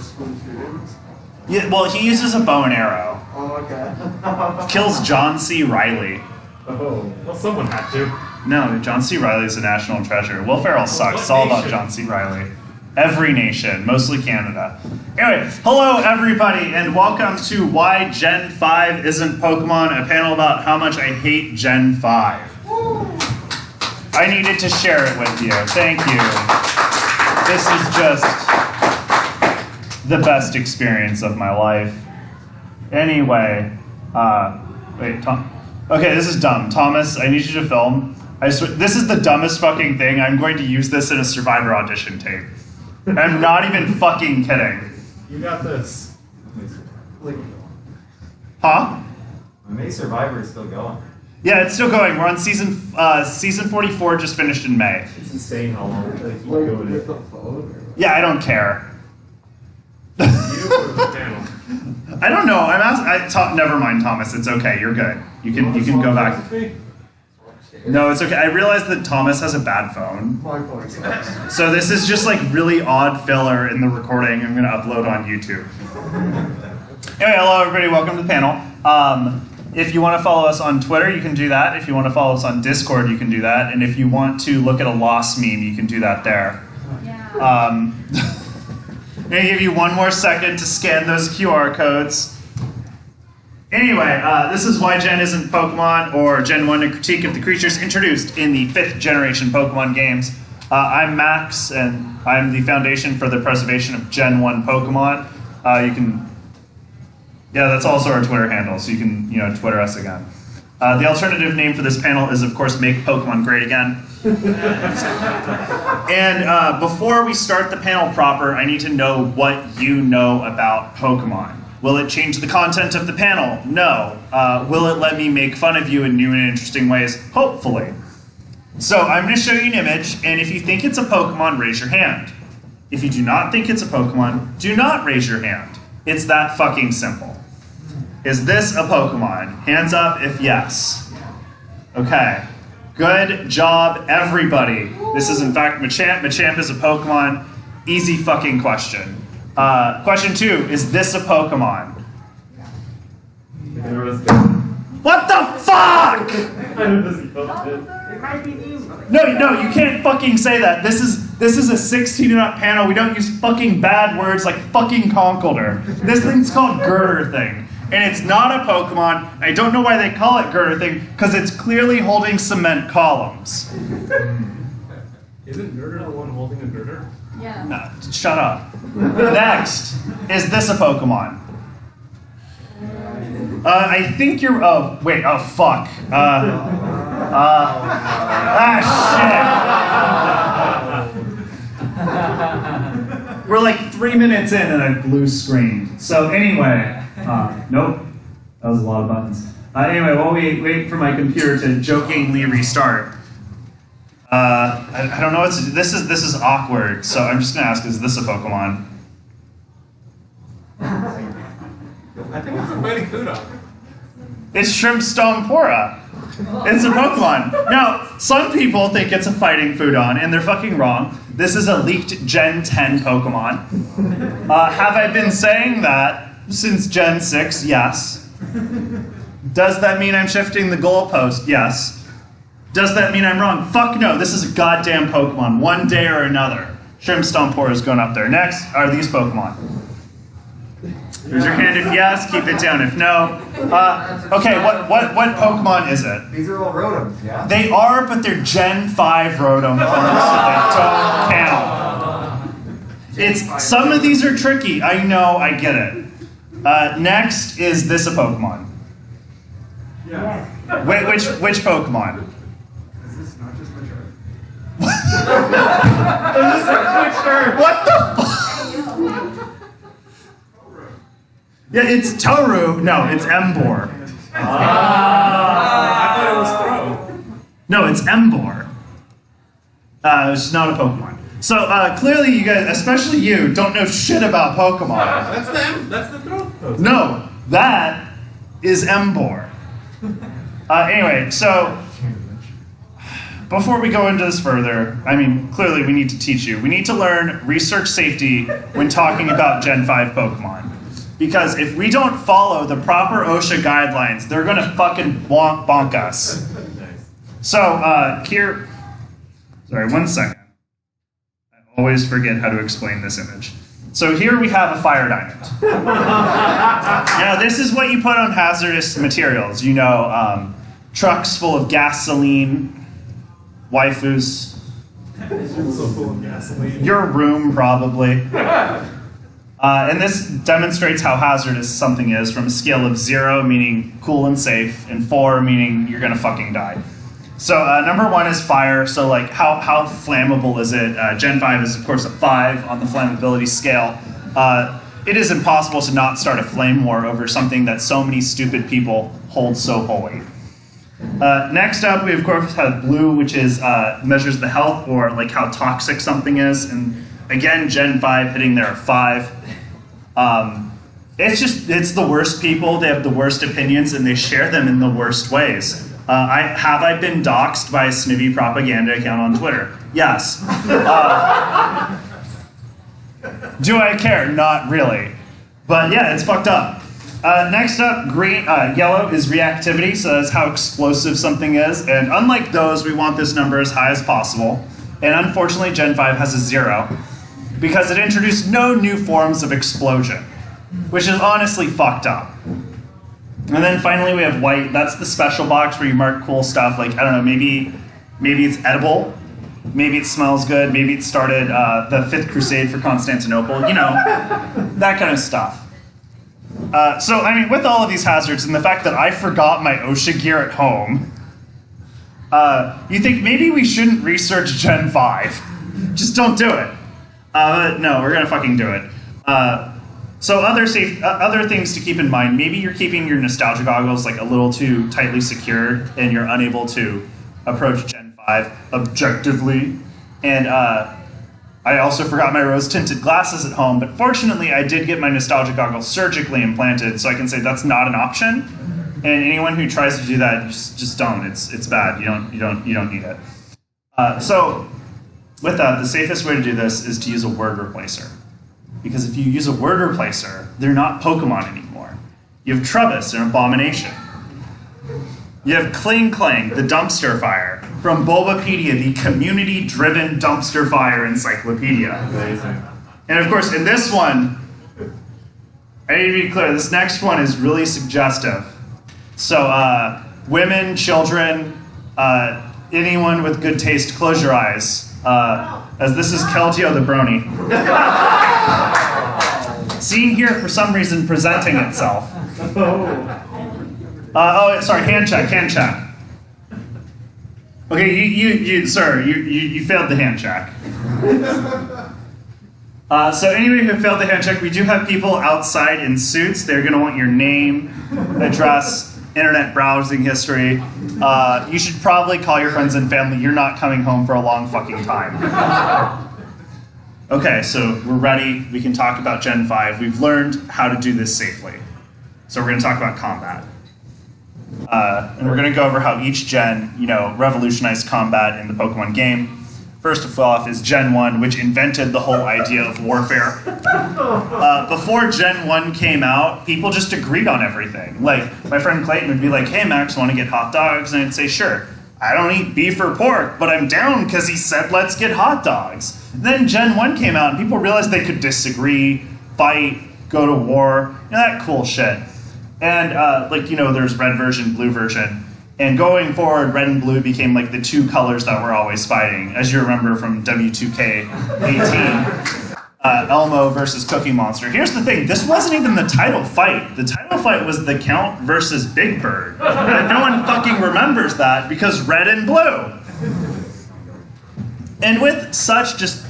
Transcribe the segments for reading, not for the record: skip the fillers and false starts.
school shootings? Yeah, well, he uses a bow and arrow. Oh, okay. Kills John C. Reilly. Oh, well, someone had to. No, John C. Reilly is a national treasure. Will Ferrell sucks. It's all about John C. Reilly. Every nation, mostly Canada. Anyway, hello everybody, and welcome to Why Gen 5 Isn't Pokemon, a panel about how much I hate Gen 5. I needed to share it with you. Thank you. This is just the best experience of my life. Anyway, wait, Tom. Okay, this is dumb. Thomas, I need you to film. This is the dumbest fucking thing. I'm going to use this in a Survivor audition tape. I'm not even fucking kidding. You got this. Huh? May Survivor is still going. Yeah, it's still going. We're on season 44, just finished in May. It's insane how long they keep going. With the phone? Yeah, I don't care. You or the panel? I don't know. Never mind, Thomas. It's okay. You're good. You can go back. No, it's okay. I realized that Thomas has a bad phone. My phone sucks. So this is just like really odd filler in the recording I'm going to upload on YouTube. Anyway, hello everybody. Welcome to the panel. If you want to follow us on Twitter, you can do that. If you want to follow us on Discord, you can do that. And if you want to look at a lost meme, you can do that there. Yeah. I'm going to give you one more second to scan those QR codes. Anyway, this is Why Gen Isn't Pokemon, or Gen 1, a critique of the creatures introduced in the 5th generation Pokemon games. I'm Max, and I'm the foundation for the preservation of Gen 1 Pokemon. Yeah, that's also our Twitter handle, so you can, Twitter us again. The alternative name for this panel is, of course, Make Pokemon Great Again. And before we start the panel proper, I need to know what you know about Pokemon. Will it change the content of the panel? No. Will it let me make fun of you in new and interesting ways? Hopefully. So I'm going to show you an image, and if you think it's a Pokemon, raise your hand. If you do not think it's a Pokemon, do not raise your hand. It's that fucking simple. Is this a Pokemon? Hands up if yes. Okay. Good job, everybody. This is, in fact, Machamp. Machamp is a Pokemon. Easy fucking question. Question 2, is this a Pokemon? What the fuck? It might be these. No, you can't fucking say that. This is a 16 and up panel. We don't use fucking bad words like fucking Conkeldurr. This thing's called Girder Thing. And it's not a Pokemon. I don't know why they call it Girder Thing, because it's clearly holding cement columns. Isn't Girder the one holding a girder? Yeah. Shut up. Next, is this a Pokemon? I think you're. Oh wait. Oh fuck. Shit. We're like 3 minutes in and I blue screened. So anyway, nope. That was a lot of buttons. Anyway, while we wait for my computer to jokingly restart. I don't know. This is awkward. So I'm just gonna ask: is this a Pokemon? I think it's a Mighty Kuda. It's Shrimpstompora. It's a Pokemon. Now, some people think it's a fighting Foodon, and they're fucking wrong. This is a leaked Gen 10 Pokemon. Have I been saying that since Gen 6? Yes. Does that mean I'm shifting the goalpost? Yes. Does that mean I'm wrong? Fuck no, this is a goddamn Pokemon, one day or another. Shrimpstompora is going up there. Next are these Pokemon. Raise your hand if yes, keep it down if no. Okay, what Pokemon is it? These are all Rotoms, yeah? They are, but they're Gen 5 Rotom forms, so they don't count. Some of these are tricky, I know, I get it. Next, is this a Pokemon? Yeah. Wait, which Pokemon? Is this not just mature? What the fuck? Yeah, it's Toru. No, it's Emboar. I thought it was Throw. No, it's Emboar. It's not a Pokemon. So clearly you guys, especially you, don't know shit about Pokemon. That's the Throw post. No, that is Emboar. Anyway, so before we go into this further, I mean, clearly we need to teach you. We need to learn research safety when talking about Gen 5 Pokemon. Because if we don't follow the proper OSHA guidelines, they're gonna fucking bonk us. So, here, sorry, 1 second. I always forget how to explain this image. So here we have a fire diamond. Now this is what you put on hazardous materials. You know, trucks full of gasoline, waifus. Your room, probably. And this demonstrates how hazardous something is from a scale of 0, meaning cool and safe, and 4, meaning you're gonna fucking die. So number 1 is fire. So like, how flammable is it? Gen 5 is of course a 5 on the flammability scale. It is impossible to not start a flame war over something that so many stupid people hold so holy. Next up, we of course have blue, which is measures the health or like how toxic something is. And again, Gen 5 hitting there at 5. It's the worst people. They have the worst opinions and they share them in the worst ways. Have I been doxxed by a snivy propaganda account on Twitter? Yes. Do I care? Not really. But yeah, it's fucked up. Next up, yellow is reactivity, so that's how explosive something is. And unlike those, we want this number as high as possible. And unfortunately, Gen 5 has a 0 because it introduced no new forms of explosion, which is honestly fucked up. And then finally we have white. That's the special box where you mark cool stuff. Like, I don't know, maybe it's edible. Maybe it smells good. Maybe it started the 5th Crusade for Constantinople. You know, that kind of stuff. So, I mean, with all of these hazards and the fact that I forgot my OSHA gear at home, you think maybe we shouldn't research Gen 5. Just don't do it. But no, we're gonna fucking do it. So other things to keep in mind, maybe you're keeping your nostalgia goggles like a little too tightly secured and you're unable to approach Gen 5 objectively. And I also forgot my rose-tinted glasses at home, but fortunately I did get my nostalgia goggles surgically implanted, so I can say that's not an option. And anyone who tries to do that, just don't. It's bad. You don't need it. So with that, the safest way to do this is to use a word replacer. Because if you use a word replacer, they're not Pokemon anymore. You have Trubbish, an abomination. You have Kling Klang, the dumpster fire, from Bulbapedia, the community-driven dumpster fire encyclopedia. Amazing. And of course, in this one, I need to be clear, this next one is really suggestive. So, women, children, anyone with good taste, close your eyes. As this is Keltio the Brony. Seen here for some reason presenting itself. Sorry, hand check. Okay, you sir, you failed the hand check. So anybody who failed the hand check, we do have people outside in suits. They're gonna want your name, address, internet browsing history. You should probably call your friends and family. You're not coming home for a long fucking time. Okay, so we're ready. We can talk about Gen 5. We've learned how to do this safely. So we're gonna talk about combat. And we're gonna go over how each gen, revolutionized combat in the Pokemon game. First of all is Gen 1, which invented the whole idea of warfare. Before Gen 1 came out, people just agreed on everything. Like, my friend Clayton would be like, hey Max, wanna get hot dogs? And I'd say, sure. I don't eat beef or pork, but I'm down because he said let's get hot dogs. Then Gen 1 came out and people realized they could disagree, fight, go to war, that cool shit. And there's red version, blue version. And going forward, red and blue became like the two colors that were always fighting. As you remember from W2K18, Elmo versus Cookie Monster. Here's the thing, this wasn't even the title fight. The title fight was the Count versus Big Bird. And no one fucking remembers that because red and blue. And with such just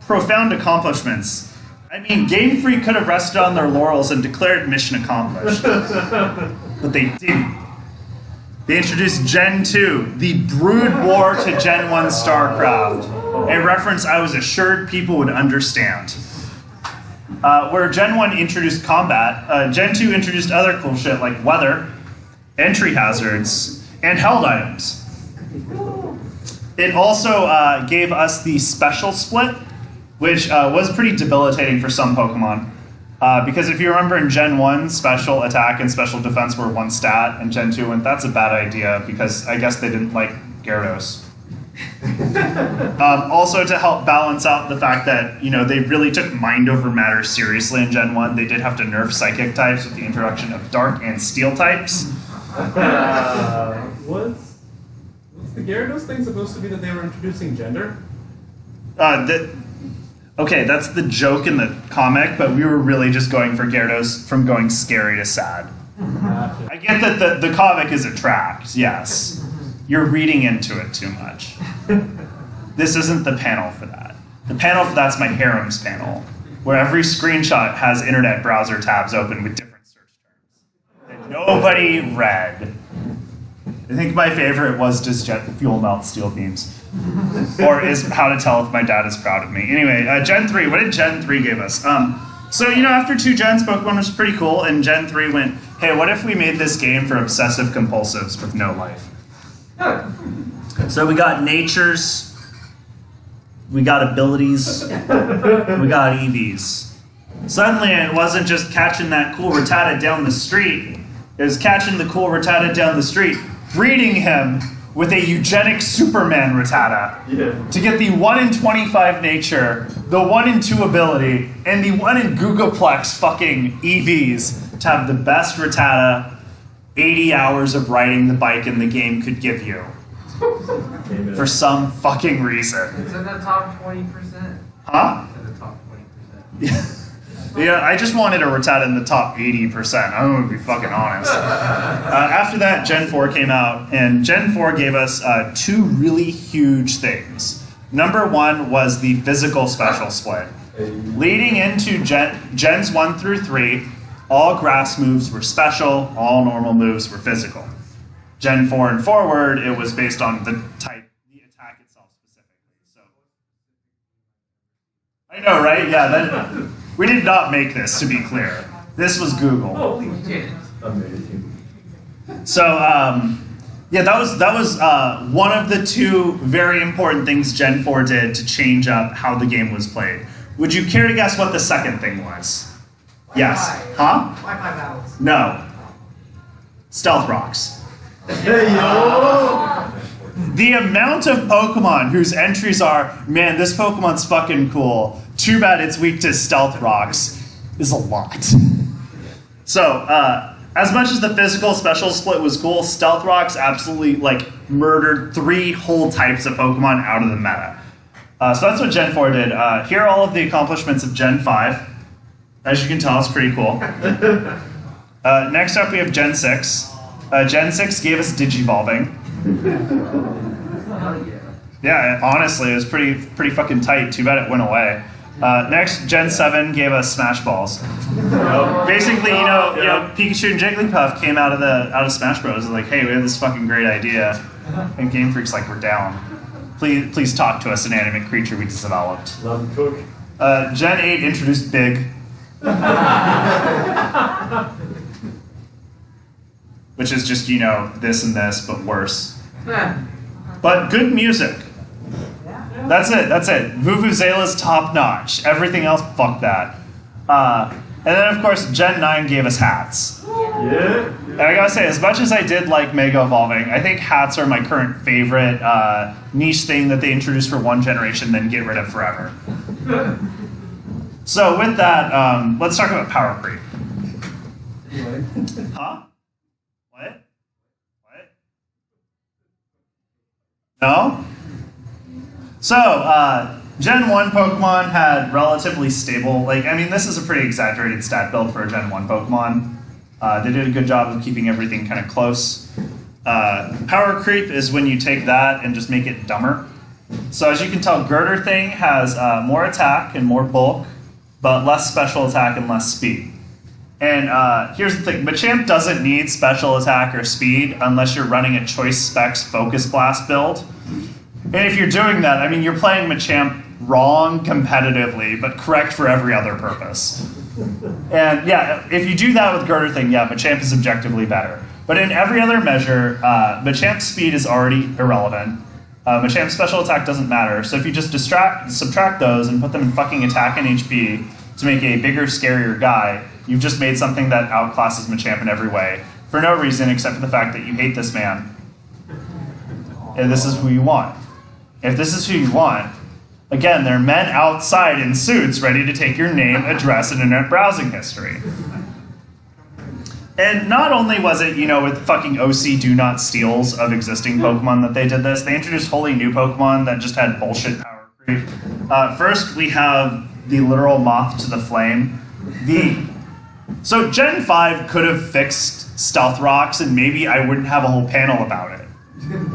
profound accomplishments, I mean, Game Freak could have rested on their laurels and declared mission accomplished. But they didn't. They introduced Gen 2, the brood war to Gen 1 StarCraft, a reference I was assured people would understand. Where Gen 1 introduced combat, Gen 2 introduced other cool shit like weather, entry hazards, and held items. It also gave us the special split, which was pretty debilitating for some Pokemon. Because if you remember in Gen 1, special attack and special defense were one stat, and Gen 2 went, that's a bad idea, because I guess they didn't like Gyarados. Also to help balance out the fact that, you know, they really took mind over matter seriously in Gen 1, they did have to nerf psychic types with the introduction of dark and steel types. Was the Gyarados thing supposed to be that they were introducing gender? Okay, that's the joke in the comic, but we were really just going for Gyarados from going scary to sad. Gotcha. I get that the comic is a tract, yes. You're reading into it too much. This isn't the panel for that. The panel for that's my harems panel, where every screenshot has internet browser tabs open with different search terms that nobody read. I think my favorite was, does jet fuel melt steel beams? Or is how to tell if my dad is proud of me. Anyway, Gen 3, what did Gen 3 give us? So, you know, after 2 gens, Pokemon was pretty cool, and Gen 3 went, hey, what if we made this game for obsessive compulsives with no life? So we got natures, we got abilities, we got EVs. Suddenly it wasn't just catching that cool Rattata down the street, it was catching the cool Rattata down the street, breeding him with a eugenic Superman Rattata to get the 1 in 25 nature, the 1 in 2 ability, and the 1 in Googleplex fucking EVs to have the best Rattata 80 hours of riding the bike in the game could give you. For some fucking reason. It's in the top 20%. Huh? It's in the top 20%. Yeah, I just wanted a Rattata in the top 80%. I'm gonna be fucking honest. After that, Gen 4 came out, and Gen 4 gave us 2 really huge things. Number 1 was the physical special split. Leading into Gens 1 through 3, all grass moves were special, all normal moves were physical. Gen 4 and forward, it was based on the type, the attack itself specifically. So, I know, right? Yeah, we did not make this, to be clear. This was Google. Holy shit. Amazing. So, yeah, that was one of the 2 very important things Gen 4 did to change up how the game was played. Would you care to guess what the second thing was? Yes. Huh? Wi-Fi battles. No. Stealth rocks. Hey, yo! The amount of Pokemon whose entries are, man, this Pokemon's fucking cool, too bad it's weak to stealth rocks, is a lot. So, as much as the physical special split was cool, stealth rocks absolutely, like, murdered 3 whole types of Pokemon out of the meta. So that's what Gen 4 did. Here are all of the accomplishments of Gen 5. As you can tell, it's pretty cool. Next up, we have Gen 6. Gen 6 gave us Digivolving. Yeah, honestly, it was pretty fucking tight. Too bad it went away. Next, Gen 7 gave us Smash Balls. Basically, you know, Pikachu and Jigglypuff came out of Smash Bros. And like, hey, we have this fucking great idea, and Game Freak's like, we're down. Please talk to us, inanimate creature we just developed. Love cook. Gen 8 introduced Big. Which is just, you know, this and this, but worse. But good music. That's it. Vuvuzela's top notch. Everything else, fuck that. And then, of course, Gen 9 gave us hats. Yeah. And I gotta say, as much as I did like Mega Evolving, I think hats are my current favorite niche thing that they introduce for one generation, then get rid of forever. So with that, let's talk about power creep. Huh? What? No? So, Gen 1 Pokemon had relatively stable, like, I mean, this is a pretty exaggerated stat build for a Gen 1 Pokemon. They did a good job of keeping everything kind of close. Power creep is when you take that and just make it dumber. So as you can tell, Girder Thing has more attack and more bulk, but less special attack and less speed. And here's the thing, Machamp doesn't need special attack or speed unless you're running a Choice Specs Focus Blast build. And if you're doing that, I mean, you're playing Machamp wrong competitively, but correct for every other purpose. And yeah, if you do that with Girder Thing, yeah, Machamp is objectively better. But in every other measure, Machamp's speed is already irrelevant. Machamp's special attack doesn't matter, so if you just subtract those and put them in fucking attack and HP to make a bigger, scarier guy, you've just made something that outclasses Machamp in every way, for no reason except for the fact that you hate this man. And this is who you want. If this is who you want, again, there are men outside in suits ready to take your name, address, and internet browsing history. And not only was it, with fucking OC do not steals of existing Pokemon that they did this, they introduced wholly new Pokemon that just had bullshit power creep. First, we have the literal Moth to the Flame. So Gen 5 could have fixed Stealth Rocks, and maybe I wouldn't have a whole panel about it.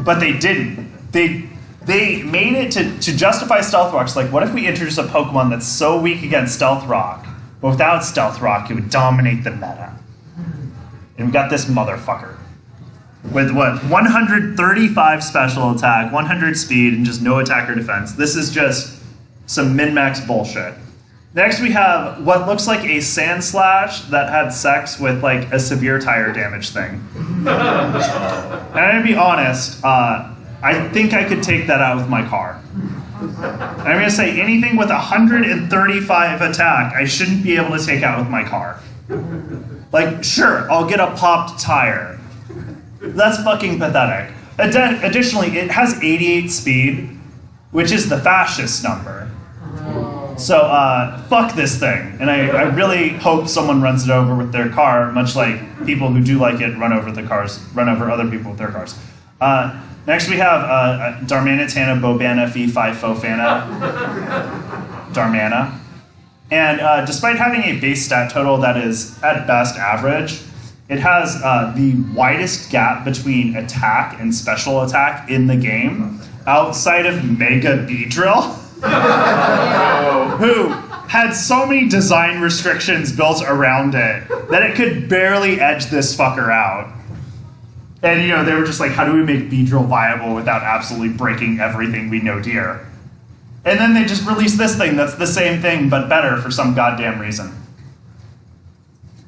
But they didn't. They made it to justify Stealth Rocks. Like, what if we introduce a Pokemon that's so weak against Stealth Rock, but without Stealth Rock, it would dominate the meta? And we got this motherfucker. With what? 135 special attack, 100 speed, and just no attack or defense. This is just some min-max bullshit. Next we have what looks like a Sandslash that had sex with like a severe tire damage thing. And I'm gonna be honest, I think I could take that out with my car. And I'm gonna say anything with 135 attack, I shouldn't be able to take out with my car. Like, sure, I'll get a popped tire. That's fucking pathetic. Additionally, it has 88 speed, which is the fascist number. So, fuck this thing. And I really hope someone runs it over with their car, much like people who do like it run over other people with their cars. Next we have Darmana, Tana, Bobana, Fee, Fi, Fofana, Darmana. And despite having a base stat total that is, at best, average, it has the widest gap between attack and special attack in the game, outside of Mega Beedrill, who had so many design restrictions built around it that it could barely edge this fucker out. And, they were just like, how do we make Beedrill viable without absolutely breaking everything we know dear? And then they just released this thing that's the same thing, but better for some goddamn reason.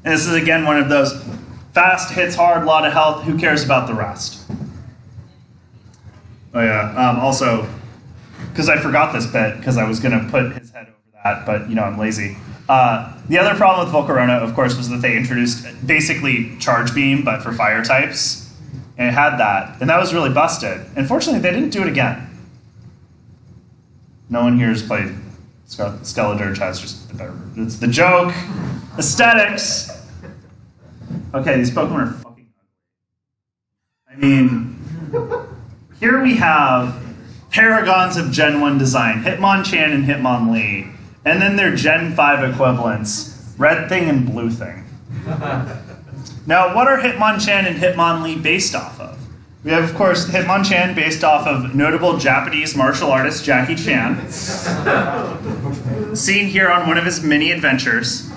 And this is, again, one of those fast, hits hard, lot of health, who cares about the rest? Oh yeah, also, because I forgot this bit, because I was going to put his head over that, but, I'm lazy. The other problem with Volcarona, of course, was that they introduced basically Charge Beam, but for fire types. And it had that, and that was really busted. Unfortunately, they didn't do it again. No one here has played Skeledirge has just the better. It's the joke. Aesthetics. Okay, these Pokemon are fucking ugly. I mean, here we have paragons of Gen 1 design, Hitmonchan and Hitmonlee, and then their Gen 5 equivalents, Red Thing and Blue Thing. Now, what are Hitmonchan and Hitmonlee based off of? We have, of course, Hitmonchan based off of notable Japanese martial artist Jackie Chan, seen here on one of his many adventures.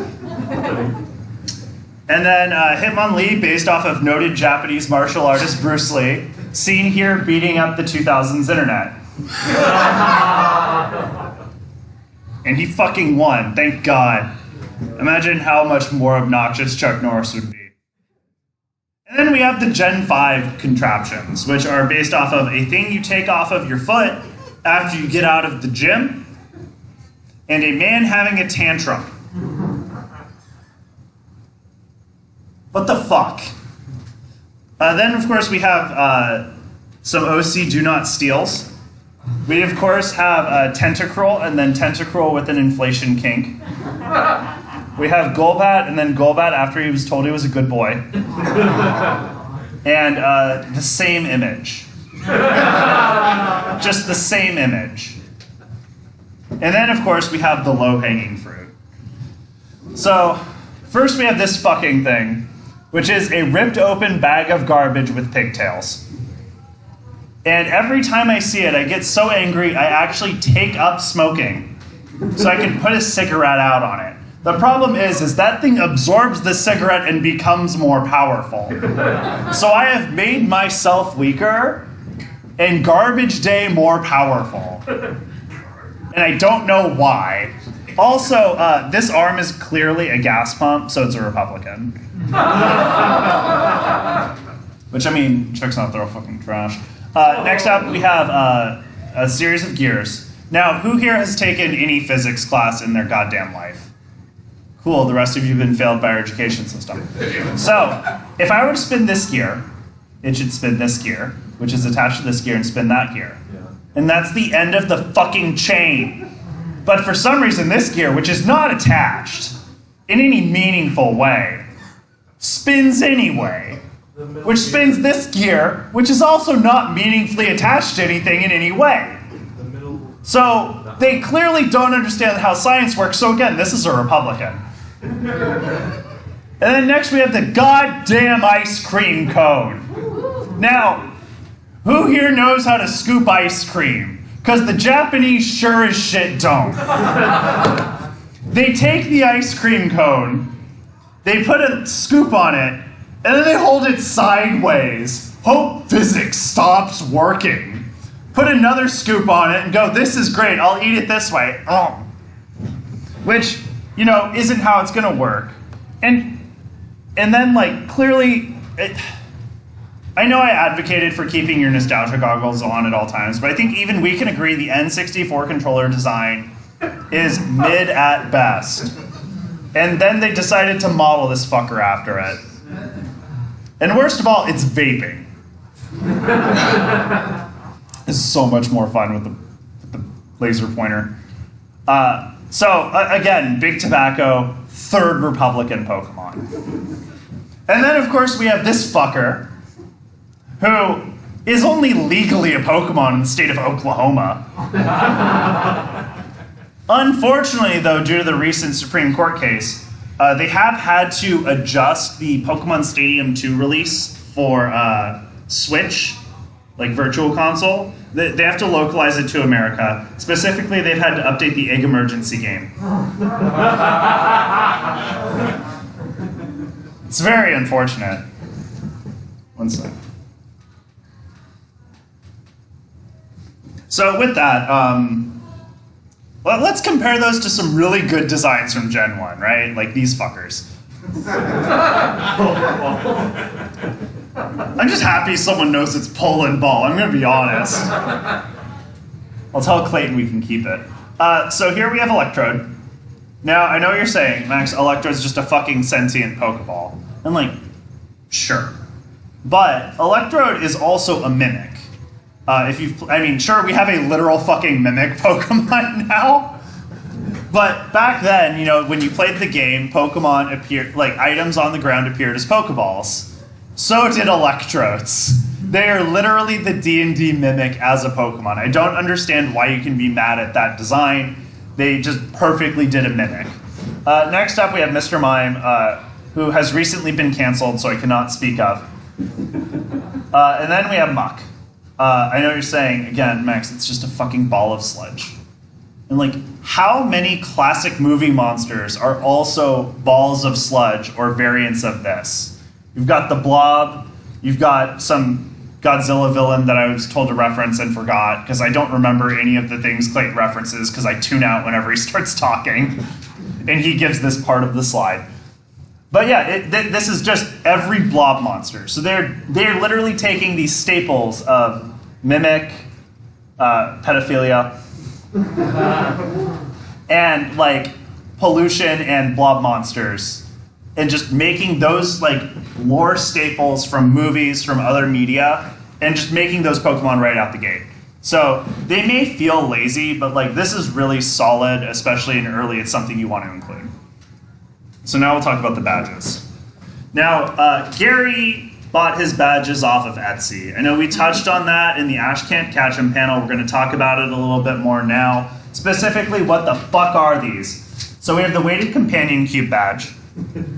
And then Hitmonlee based off of noted Japanese martial artist Bruce Lee, seen here beating up the 2000s internet. And he fucking won, thank God. Imagine how much more obnoxious Chuck Norris would be. And then we have the Gen 5 contraptions, which are based off of a thing you take off of your foot after you get out of the gym, and a man having a tantrum. What the fuck? Then, of course, we have some OC Do Not Steals. We, of course, have Tentacruel, and then Tentacruel with an inflation kink. We have Golbat, and then Golbat after he was told he was a good boy. And the same image. Just the same image. And then, of course, we have the low-hanging fruit. So, first we have this fucking thing, which is a ripped open bag of garbage with pigtails. And every time I see it, I get so angry, I actually take up smoking so I can put a cigarette out on it. The problem is that thing absorbs the cigarette and becomes more powerful. So I have made myself weaker and Garbage Day more powerful. And I don't know why. Also, this arm is clearly a gas pump, so it's a Republican. Which, I mean, checks not throw fucking trash. Next up, we have a series of gears. Now, who here has taken any physics class in their goddamn life? Cool, the rest of you have been failed by our education system. So, if I were to spin this gear, it should spin this gear, which is attached to this gear, and spin that gear. And that's the end of the fucking chain. But for some reason, this gear, which is not attached in any meaningful way, spins anyway. Which spins this gear, which is also not meaningfully attached to anything in any way. So they clearly don't understand how science works. So again, this is a Republican. And then next we have the goddamn ice cream cone. Now, who here knows how to scoop ice cream? Because the Japanese sure as shit don't. They take the ice cream cone, they put a scoop on it, and then they hold it sideways. Hope physics stops working. Put another scoop on it and go, this is great, I'll eat it this way. Which, you know, isn't how it's gonna work. And then, like, clearly, I know I advocated for keeping your nostalgia goggles on at all times, but I think even we can agree the N64 controller design is mid at best. And then they decided to model this fucker after it. And worst of all, it's vaping. This is so much more fun with the laser pointer. Again, Big Tobacco, third Republican Pokemon. And then, of course, we have this fucker, who is only legally a Pokemon in the state of Oklahoma. Unfortunately, though, due to the recent Supreme Court case, they have had to adjust the Pokemon Stadium 2 release for Switch, like Virtual Console. They have to localize it to America. Specifically, they've had to update the Egg Emergency game. It's very unfortunate. One sec. So with that, well, let's compare those to some really good designs from Gen 1, right? Like these fuckers. I'm just happy someone knows it's pole and ball. I'm gonna be honest. I'll tell Clayton we can keep it. So here we have Electrode. Now, I know what you're saying, Max, Electrode's just a fucking sentient Pokeball. And like, sure. But Electrode is also a mimic. Sure, we have a literal fucking mimic Pokemon now. But back then, you know, when you played the game, Pokemon appeared, like, items on the ground appeared as Pokeballs. So did Electrodes. They are literally the D&D mimic as a Pokemon. I don't understand why you can be mad at that design. They just perfectly did a mimic. Next up, we have Mr. Mime, who has recently been canceled, so I cannot speak of. And then we have Muck. I know you're saying, again, Max, it's just a fucking ball of sludge. And like, how many classic movie monsters are also balls of sludge or variants of this? You've got the Blob, you've got some Godzilla villain that I was told to reference and forgot, because I don't remember any of the things Clayton references, because I tune out whenever he starts talking, and he gives this part of the slide. But yeah, this is just every blob monster. So they're literally taking these staples of mimic, pedophilia, and like pollution and blob monsters, and just making those like lore staples from movies, from other media, and just making those Pokemon right out the gate. So they may feel lazy, but like this is really solid, especially in early. It's something you want to include. So now we'll talk about the badges. Now, Gary bought his badges off of Etsy. I know we touched on that in the Ash Can't Catch 'em panel. We're going to talk about it a little bit more now. Specifically, what the fuck are these? So we have the Weighted Companion Cube badge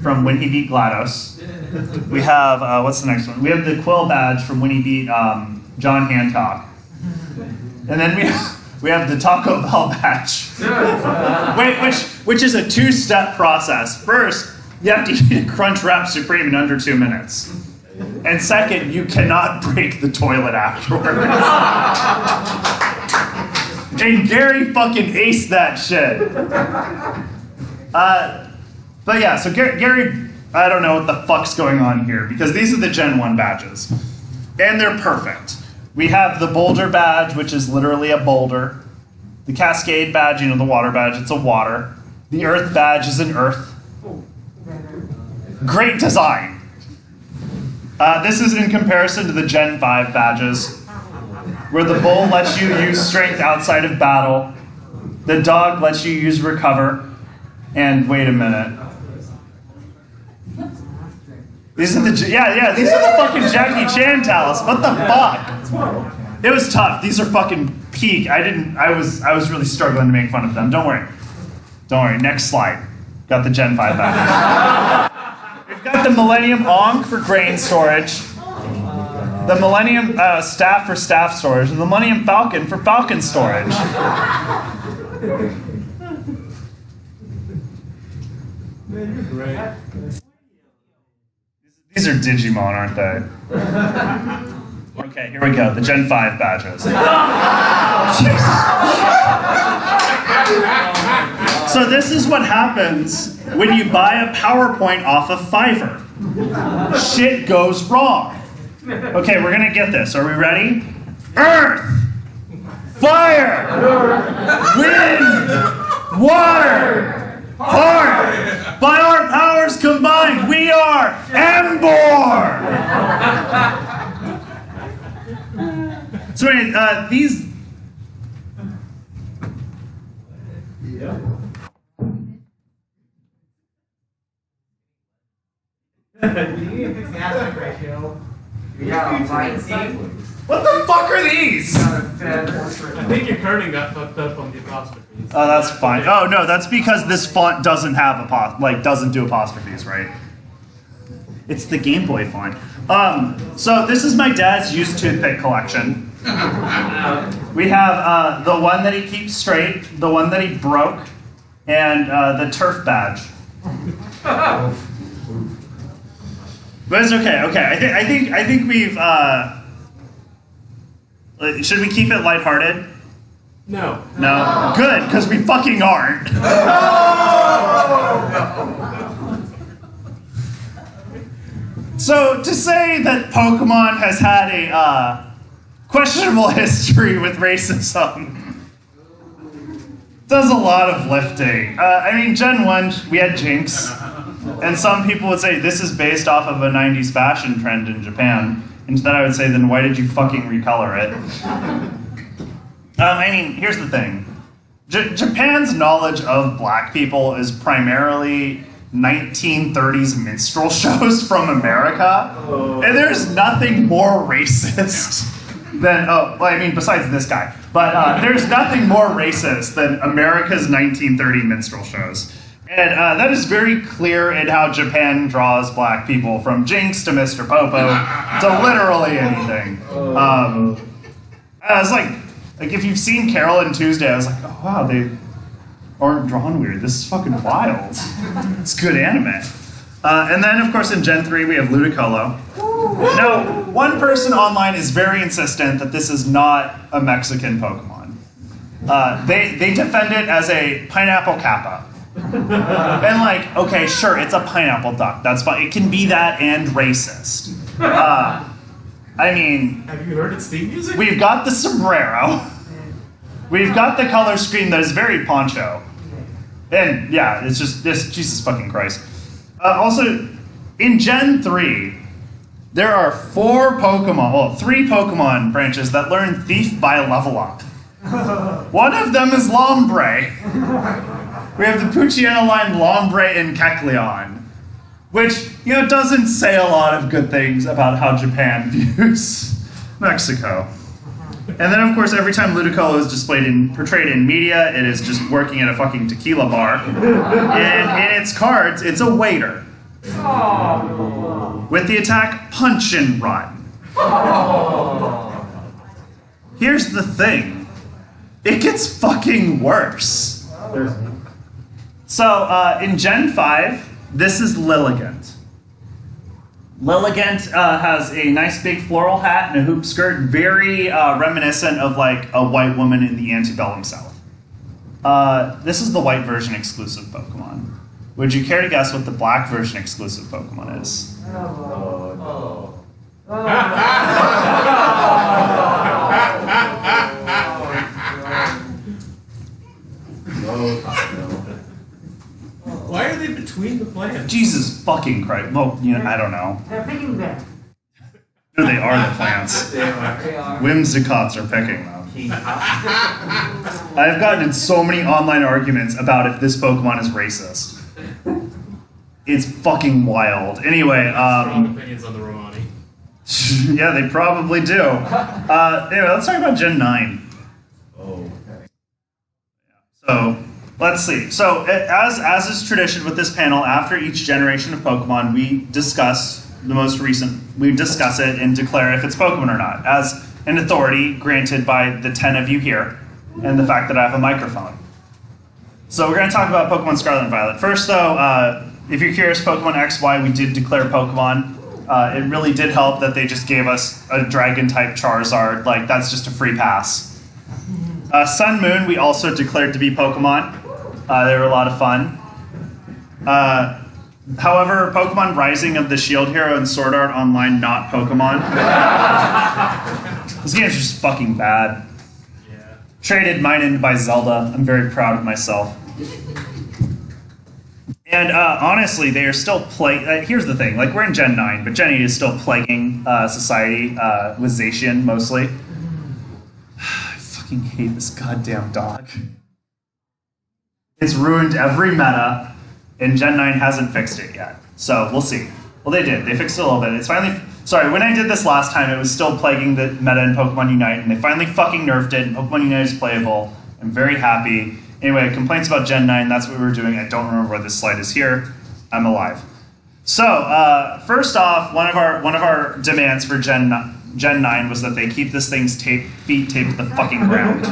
from when he beat GLaDOS. We have, what's the next one? We have the Quill badge from when he beat John Hancock. And then we have the Taco Bell badge. Which is a two-step process. First, you have to eat a Crunchwrap Supreme in under 2 minutes. And second, you cannot break the toilet afterwards. And Gary fucking aced that shit. But yeah, so Gary, I don't know what the fuck's going on here, because these are the Gen 1 badges. And they're perfect. We have the boulder badge, which is literally a boulder. The cascade badge, you know, the water badge, it's a water. The earth badge is an earth. Great design. This is in comparison to the Gen 5 badges, where the bull lets you use strength outside of battle. The dog lets you use recover. And wait a minute. These are the these are the fucking Jackie Chan towels. What the fuck? It was tough. These are fucking peak. I was really struggling to make fun of them. Don't worry. Don't worry. Next slide. Got the Gen 5 badges. We've got the Millennium Onk for grain storage. The Millennium Staff for staff storage. And the Millennium Falcon for falcon storage. These are Digimon, aren't they? Okay, here we go. The Gen 5 badges. So this is what happens when you buy a PowerPoint off of Fiverr. Shit goes wrong. Okay, we're gonna get this. Are we ready? Earth, fire, wind, water, heart. By our powers combined, we are Embor! So anyway, these... Yeah. Aspect ratio. Yeah, What the fuck are these? I think your kerning got fucked up on the apostrophes. Oh, that's fine. Oh no, that's because this font doesn't have doesn't do apostrophes, right? It's the Game Boy font. So this is my dad's used toothpick collection. We have the one that he keeps straight, the one that he broke, and the turf badge. But it's okay. Okay, I think we've. Should we keep it lighthearted? No. No. Good, because we fucking aren't. So to say that Pokemon has had a questionable history with racism does a lot of lifting. I mean, Gen 1, we had Jinx. And some people would say this is based off of a 90s fashion trend in Japan. And then I would say, then why did you fucking recolor it? I mean, here's the thing. Japan's knowledge of black people is primarily 1930s minstrel shows from America. And there's nothing more racist than, besides this guy. But there's nothing more racist than America's 1930 minstrel shows. And that is very clear in how Japan draws black people, from Jinx to Mr. Popo to literally anything. I was like if you've seen Carol and Tuesday, I was like, oh wow, they aren't drawn weird. This is fucking wild. It's good anime. And then, of course, in Gen 3, we have Ludicolo. Now, one person online is very insistent that this is not a Mexican Pokemon. They defend it as a pineapple kappa. And like, okay, sure, it's a pineapple duck. That's fine. It can be that and racist. I mean... Have you heard its theme music? We've got the sombrero. We've got the color scheme that is very poncho. And yeah, it's just this, Jesus fucking Christ. Also, in Gen 3, there are 3 Pokemon branches that learn Thief by level up. One of them is Lombre. We have the Poochyena line Lombre and Kecleon, which, you know, doesn't say a lot of good things about how Japan views Mexico. And then, of course, every time Ludicolo is portrayed in media, it is just working at a fucking tequila bar. And in its cards, it's a waiter. With the attack Punch and Run. Here's the thing. It gets fucking worse. So, in Gen 5, this is Lilligant. Lilligant has a nice big floral hat and a hoop skirt, very reminiscent of like a white woman in the antebellum South. This is the white version exclusive Pokemon. Would you care to guess what the black version exclusive Pokemon is? plants. Jesus fucking Christ. Well, you know, I don't know. They're picking them. They are the plants. They are. Whimsicots are picking them. I've gotten in so many online arguments about if this Pokemon is racist. It's fucking wild. Anyway, Strong opinions on the Romani. yeah, they probably do. Anyway, let's talk about Gen 9. Oh, okay. So, let's see. So, as is tradition with this panel, after each generation of Pokemon, we discuss it and declare if it's Pokemon or not, as an authority granted by the 10 of you here, and the fact that I have a microphone. So we're going to talk about Pokemon Scarlet and Violet. First, though, if you're curious, Pokemon XY, we did declare Pokemon. It really did help that they just gave us a Dragon-type Charizard. Like, that's just a free pass. Sun Moon, we also declared to be Pokemon. They were a lot of fun. However, Pokemon Rising of the Shield Hero and Sword Art Online, not Pokemon. This game's just fucking bad. Yeah. Traded mine in by Zelda. I'm very proud of myself. And honestly, they are still here's the thing, like we're in Gen 9, but Gen 8 is still plaguing society with Zacian mostly. I fucking hate this goddamn dog. It's ruined every meta, and Gen 9 hasn't fixed it yet. So we'll see. Well, they did. They fixed it a little bit. It's finally... Sorry, when I did this last time, it was still plaguing the meta in Pokemon Unite, and they finally fucking nerfed it, and Pokemon Unite is playable. I'm very happy. Anyway, complaints about Gen 9, that's what we were doing. I don't remember where this slide is here. I'm alive. So, first off, one of our demands for Gen 9 was that they keep this thing's feet taped to the fucking ground.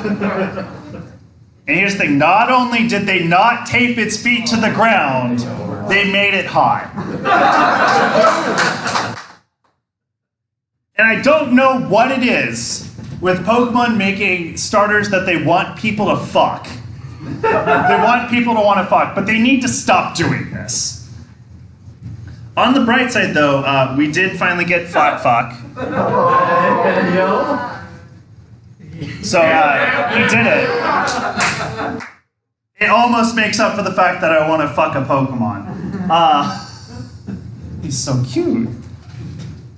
And here's the thing, not only did they not tape its feet to the ground, they made it high. And I don't know what it is with Pokemon making starters that they want people to fuck. They want people to want to fuck, but they need to stop doing this. On the bright side, though, we did finally get Flat Fuck. So, we did it. It almost makes up for the fact that I want to fuck a Pokemon. He's so cute.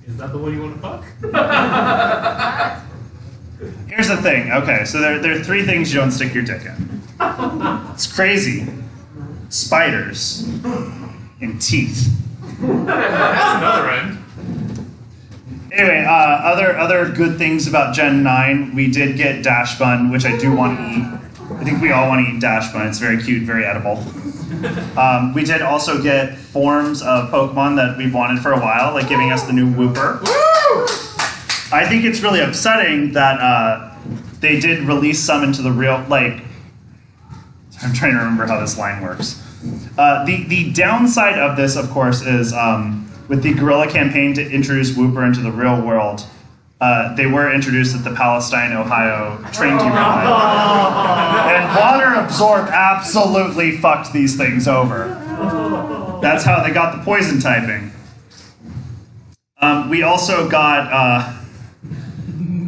Is that the one you want to fuck? Here's the thing. Okay, so there are three things you don't stick your dick in. It's crazy. Spiders. And teeth. That's another end. Anyway, other good things about Gen 9, we did get Dash Bun, which I do want to eat. I think we all want to eat Dash Bun. It's very cute, very edible. We did also get forms of Pokemon that we've wanted for a while, like giving us the new Wooper. Woo! I think it's really upsetting that they did release some into the real, like, I'm trying to remember how this line works. The downside of this, of course, is with the guerrilla campaign to introduce Wooper into the real world, they were introduced at the Palestine, Ohio train derailment. And water absorb absolutely fucked these things over. That's how they got the poison typing. We also got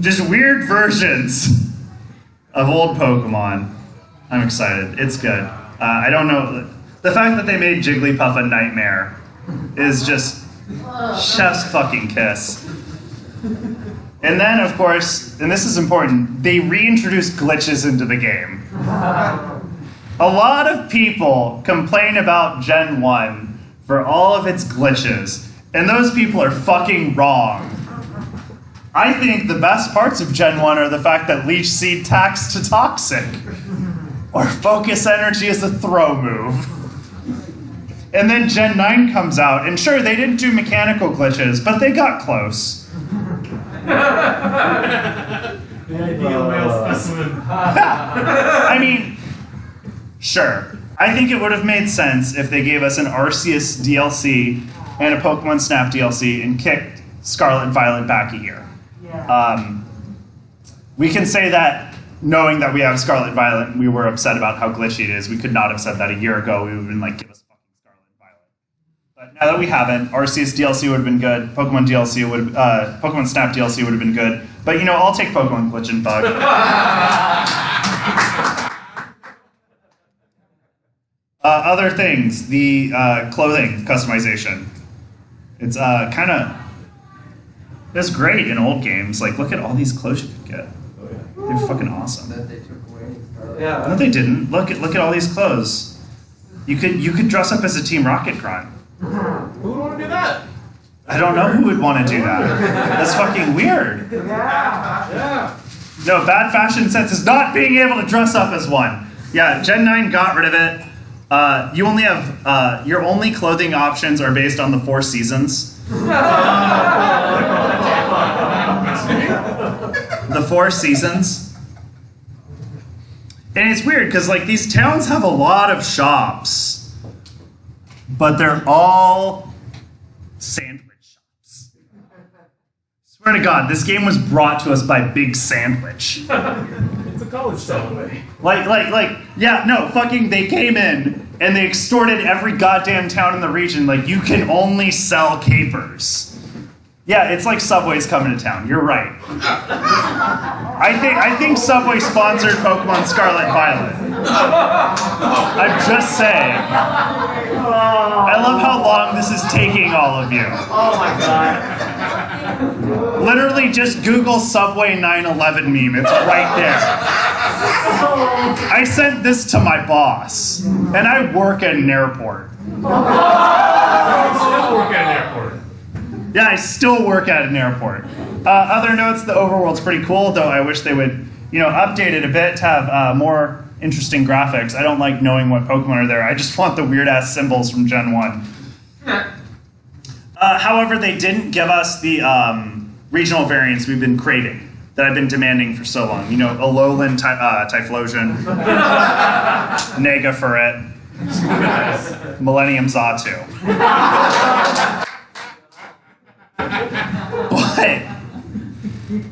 just weird versions of old Pokemon. I'm excited. It's good. I don't know. The fact that they made Jigglypuff a nightmare is just chef's fucking kiss. And then, of course, and this is important, they reintroduced glitches into the game. A lot of people complain about Gen 1 for all of its glitches, and those people are fucking wrong. I think the best parts of Gen 1 are the fact that Leech Seed tacks to Toxic, or Focus Energy is a throw move. And then Gen 9 comes out, and sure, they didn't do mechanical glitches, but they got close. The ideal male specimen. I mean, sure. I think it would have made sense if they gave us an Arceus DLC and a Pokemon Snap DLC and kicked Scarlet and Violet back a year. Yeah. We can say that knowing that we have Scarlet and Violet and we were upset about how glitchy it is. We could not have said that a year ago. We would have been like, give us fucking Scarlet and Violet. But now that we haven't, Arceus DLC would have been good. Pokemon Snap DLC would have been good. But you know, I'll take Pokemon Glitch and Bug. Other things, the clothing customization. It's it's great in old games. Like, look at all these clothes you could get. They're fucking awesome. That they took away. Yeah. No, they didn't. Look at all these clothes. You could dress up as a Team Rocket grunt. Who would want to do that? I don't know who would want to do that. That's fucking weird. Yeah. No, bad fashion sense is not being able to dress up as one. Yeah, Gen 9 got rid of it. You only have your only clothing options are based on the 4 seasons. The 4 seasons. And it's weird because like these towns have a lot of shops, but they're all sandwich shops. Swear to God, this game was brought to us by Big Sandwich. It's a college town. Yeah, no, fucking, they came in and they extorted every goddamn town in the region. Like, you can only sell capers. Yeah, it's like Subway's coming to town. You're right. I think Subway sponsored Pokemon Scarlet Violet. I'm just saying. I love how long this is taking all of you. Oh my god. Literally just Google Subway 9/11 meme. It's right there. I sent this to my boss, and I work at an airport. Still work at an airport. Yeah, I still work at an airport. Other notes, the overworld's pretty cool, though I wish they would, update it a bit to have more interesting graphics. I don't like knowing what Pokemon are there. I just want the weird-ass symbols from Gen 1. However, they didn't give us the regional variants we've been craving, that I've been demanding for so long. Alolan Typhlosion, Negafuret, Millennium Xatu. But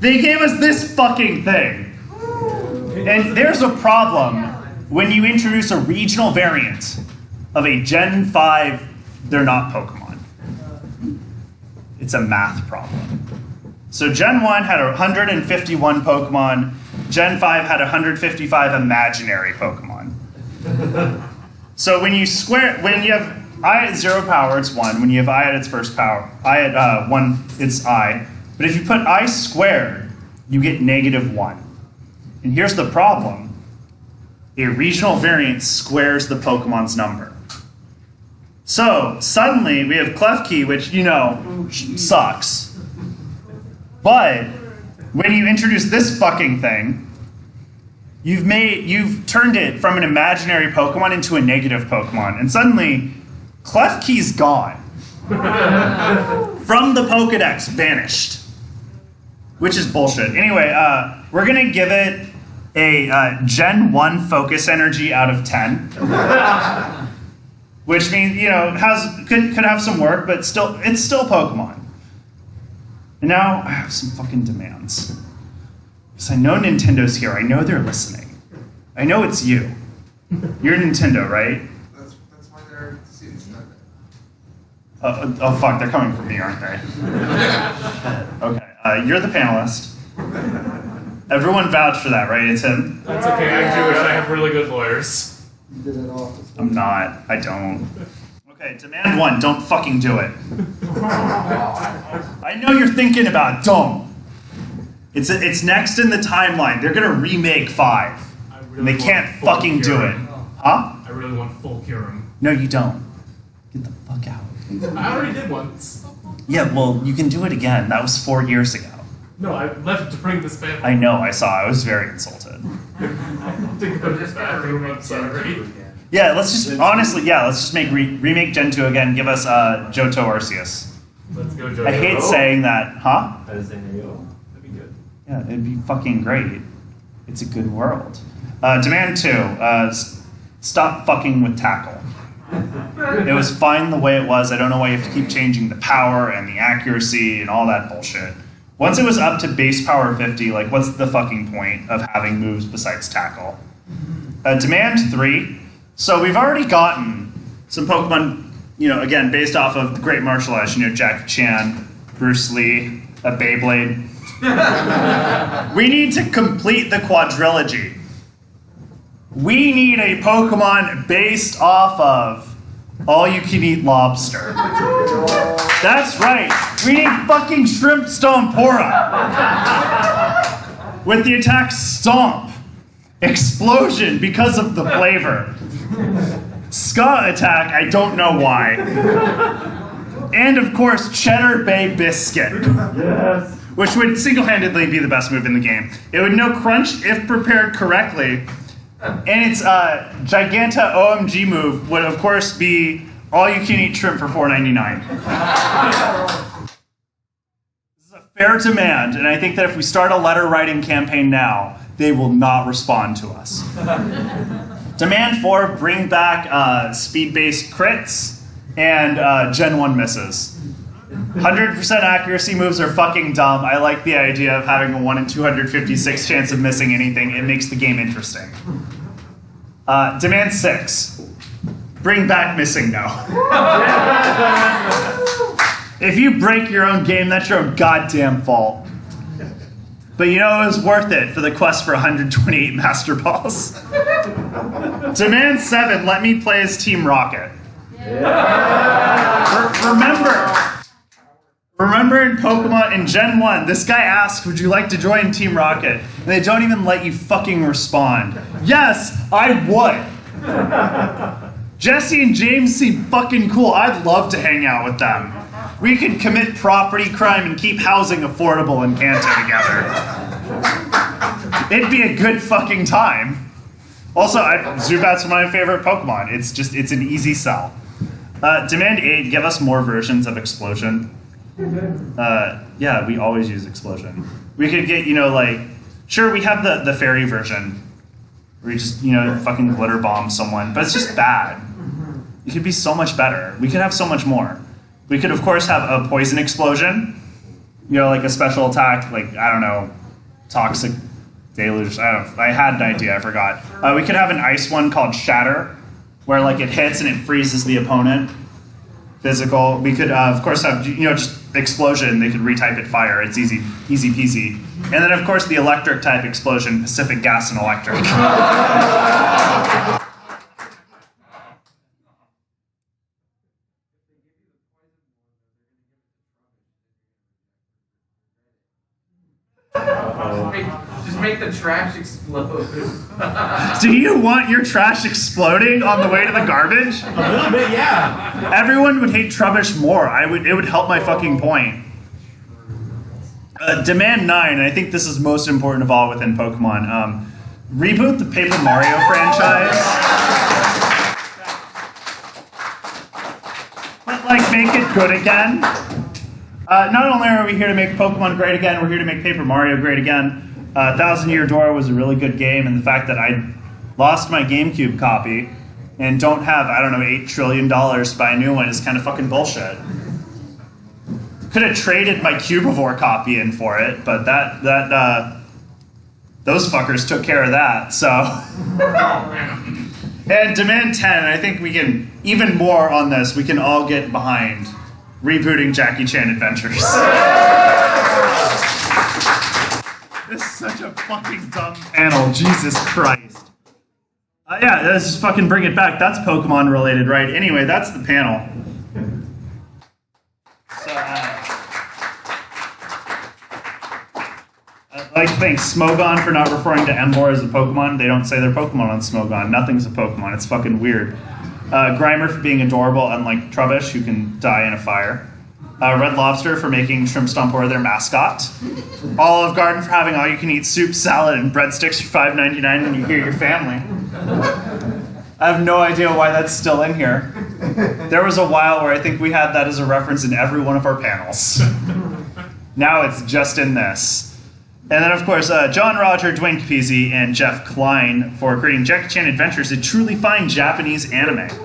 they gave us this fucking thing. And there's a problem when you introduce a regional variant of a Gen 5, they're not Pokemon. It's a math problem. So Gen 1 had 151 Pokemon, Gen 5 had 155 imaginary Pokemon. So when you have I at 0 power, it's 1. When you have I at its first power, I at 1, it's I. But if you put I squared, you get -1. And here's the problem. A regional variant squares the Pokemon's number. So suddenly we have Klefki, which, sucks. But when you introduce this fucking thing, you've turned it from an imaginary Pokemon into a negative Pokemon. And suddenly, Klefki's gone. From the Pokedex, vanished. Which is bullshit. Anyway, we're gonna give it a Gen 1 focus energy out of 10. Which means, could have some work, but it's still Pokemon. And now I have some fucking demands. Because I know Nintendo's here. I know they're listening. I know it's you. You're Nintendo, right? That's why they're seats not Oh fuck, they're coming for me, aren't they? Okay, you're the panelist. Everyone vouched for that, right? It's him? That's okay, I'm Jewish, I have really good lawyers. You did it all. I'm not. I don't. Okay, demand 1, don't fucking do it. I know you're thinking about it, don't. It's next in the timeline. They're gonna remake 5. And they can't fucking do it. Huh? I really want full Kyurem. No, you don't. Get the fuck out. I already did once. Yeah, well, you can do it again. That was 4 years ago. No, I left to bring this back. I know, I saw. I was very insulted. To go to the bathroom, I'm sorry. Yeah, let's just, honestly, let's just make remake Gen 2 again. Give us Johto Arceus. Let's go, Joe. I hate saying that. Huh? As in Rio. That'd be good. Yeah, it'd be fucking great. It's a good world. Demand 2, stop fucking with Tackle. It was fine the way it was. I don't know why you have to keep changing the power and the accuracy and all that bullshit. Once it was up to base power 50, like, what's the fucking point of having moves besides Tackle? Demand 3. So we've already gotten some Pokemon, again, based off of the great martial arts, Jackie Chan, Bruce Lee, a Beyblade. We need to complete the quadrilogy. We need a Pokemon based off of all-you-can-eat lobster. That's right. We need fucking Shrimp Stompora. With the attack Stomp. Explosion because of the flavor. Ska attack, I don't know why. And of course, Cheddar Bay Biscuit. Yes. Which would single-handedly be the best move in the game. It would no crunch if prepared correctly. And its Giganta OMG move would, of course, be all-you-can-eat shrimp for $4.99. This is a fair demand, and I think that if we start a letter-writing campaign now, they will not respond to us. Demand 4, bring back speed-based crits and Gen 1 misses. 100% accuracy moves are fucking dumb. I like the idea of having a 1 in 256 chance of missing anything. It makes the game interesting. Demand 6. Bring back missing no. If you break your own game, that's your own goddamn fault. But you know it was worth it for the quest for 128 Master Balls. Demand 7. Let me play as Team Rocket. Remember in Pokemon, in Gen 1, this guy asked, would you like to join Team Rocket? And they don't even let you fucking respond. Yes, I would. Jesse and James seem fucking cool. I'd love to hang out with them. We could commit property crime and keep housing affordable in Kanto together. It'd be a good fucking time. Also, Zubat's one of my favorite Pokemon. It's an easy sell. Demand 8, give us more versions of Explosion. Yeah, we always use Explosion. We could get, sure, we have the fairy version, where you just, fucking glitter bomb someone, but it's just bad. It could be so much better. We could have so much more. We could, of course, have a poison explosion, like a special attack, toxic deluge. I had an idea, I forgot. We could have an ice one called Shatter, where it hits and it freezes the opponent. Physical. We could, of course, have just explosion. They could retype it fire. It's easy peasy. And then, of course, the electric type explosion, Pacific Gas and Electric. Just make the trash explode. Do you want your trash exploding on the way to the garbage? A little bit, yeah. Everyone would hate Trubbish more. It would help my fucking point. Demand 9, and I think this is most important of all within Pokemon. Reboot the Paper Mario franchise. But make it good again. Not only are we here to make Pokemon great again, we're here to make Paper Mario great again. Thousand Year Door was a really good game, and the fact that I lost my GameCube copy and don't have, $8 trillion to buy a new one is kind of fucking bullshit. Could have traded my Cubivore copy in for it, but those fuckers took care of that, so. And Demand 10, I think we can, even more on this, we can all get behind rebooting Jackie Chan Adventures. This is such a fucking dumb panel, Jesus Christ. Yeah, let's just fucking bring it back. That's Pokemon related, right? Anyway, that's the panel. So, I'd like to thank Smogon for not referring to Emboar as a Pokemon. They don't say they're Pokemon on Smogon. Nothing's a Pokemon. It's fucking weird. Grimer for being adorable, unlike Trubbish, who can die in a fire. Red Lobster for making Shrimp Stompora their mascot. Olive Garden for having all-you-can-eat soup, salad, and breadsticks for $5.99 when you hear your family. I have no idea why that's still in here. There was a while where I think we had that as a reference in every one of our panels. Now it's just in this. And then, of course, John Roger, Dwayne Capizzi, and Jeff Klein for creating Jackie Chan Adventures, a truly fine Japanese anime. So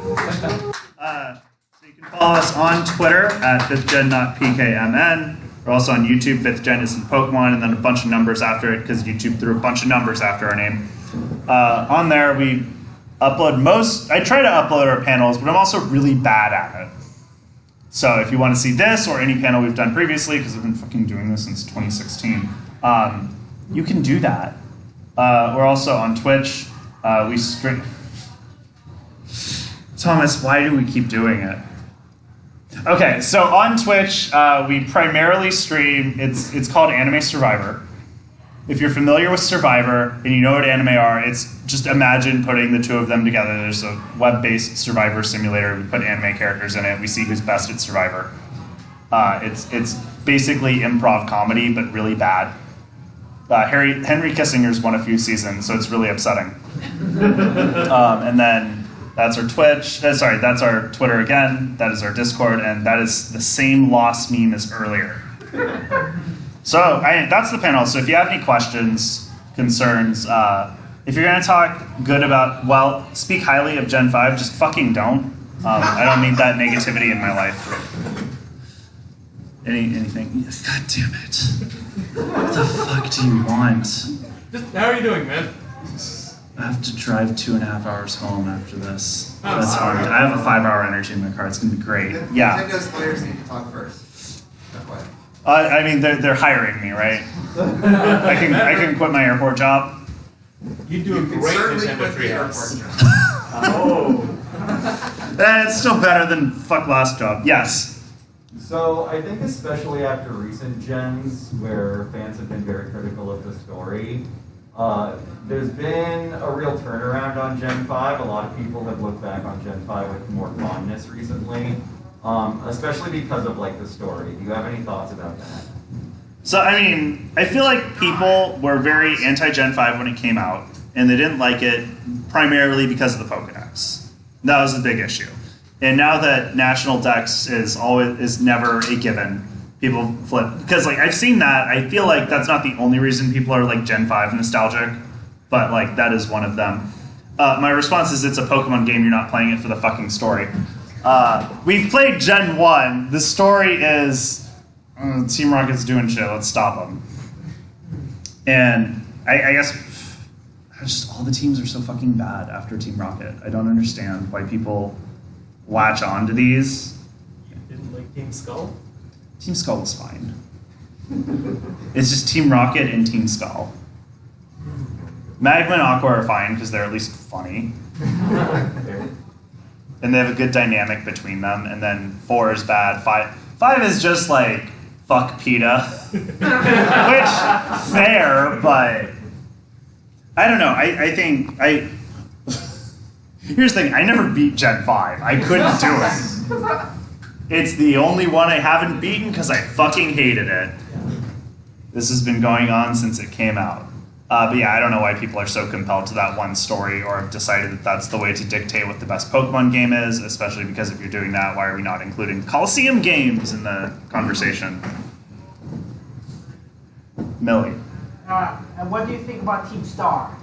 you can follow us on Twitter at 5thgen.pkmn. We're also on YouTube, 5thgen is in Pokemon, and then a bunch of numbers after it, because YouTube threw a bunch of numbers after our name. On there, we upload I try to upload our panels, but I'm also really bad at it. So if you want to see this or any panel we've done previously, because I've been fucking doing this since 2016, you can do that. We're also on Twitch. We stream. Thomas, why do we keep doing it? Okay, so on Twitch, we primarily stream. It's called Anime Survivor. If you're familiar with Survivor and you know what anime are, it's just imagine putting the two of them together. There's a web-based Survivor simulator. We put anime characters in it. We see who's best at Survivor. It's basically improv comedy, but really bad. Henry Kissinger's won a few seasons, so it's really upsetting. And then that's our Twitch. That's our Twitter again. That is our Discord, and that is the same lost meme as earlier. So that's the panel. So if you have any questions, concerns, if you're going to talk good about, speak highly of Gen 5, just fucking don't. I don't need that negativity in my life. Anything? God damn it. What the fuck do you want? Just, how are you doing, man? I have to drive 2.5 hours home after this. Oh, That's hard. I have a 5-hour energy in my car. It's going to be great. Yeah. Nintendo's players need to talk first. That's why. I mean, they're hiring me, right? I can quit my airport job. You do a can great certainly Nintendo quit the airport Treehouse. job. Oh. It's still better than fuck last job. Yes. So I think especially after recent gens where fans have been very critical of the story, there's been a real turnaround on Gen 5. A lot of people have looked back on Gen 5 with more fondness recently, especially because of like the story. Do you have any thoughts about that? So, I mean, I feel like people were very anti-Gen 5 when it came out, and they didn't like it primarily because of the Pokedex. That was the big issue. And now that National Dex is never a given, people flip. Because, like, I've seen that. I feel like that's not the only reason people are, like, Gen 5 nostalgic, but, like, that is one of them. My response is it's a Pokemon game. You're not playing it for the fucking story. We've played Gen 1. The story is Team Rocket's doing shit. Let's stop them. And I guess just all the teams are so fucking bad after Team Rocket. I don't understand why people latch on to these. You didn't like Team Skull? Team Skull was fine. It's just Team Rocket and Team Skull. Magma and Aqua are fine because they're at least funny. And they have a good dynamic between them. And then 4 is bad. 5 is just like, fuck PETA. Which, fair, but I don't know. I think here's the thing, I never beat Gen 5. I couldn't do it. It's the only one I haven't beaten because I fucking hated it. This has been going on since it came out. But yeah, I don't know why people are so compelled to that one story or have decided that that's the way to dictate what the best Pokemon game is, especially because if you're doing that, why are we not including Coliseum games in the conversation? Millie. And what do you think about Team Star?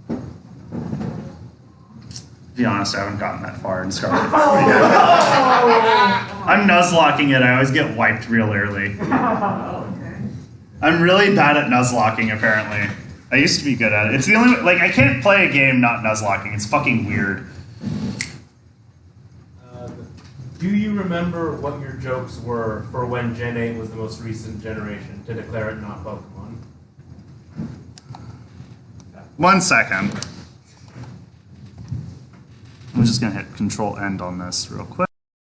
To be honest, I haven't gotten that far in Scarlet. I'm nuzlocking it. I always get wiped real early. I'm really bad at nuzlocking, apparently. I used to be good at it. It's the only like I can't play a game not nuzlocking. It's fucking weird. Do you remember what your jokes were for when Gen 8 was the most recent generation to declare it not Pokemon? 1 second. I'm just gonna hit Control End on this real quick.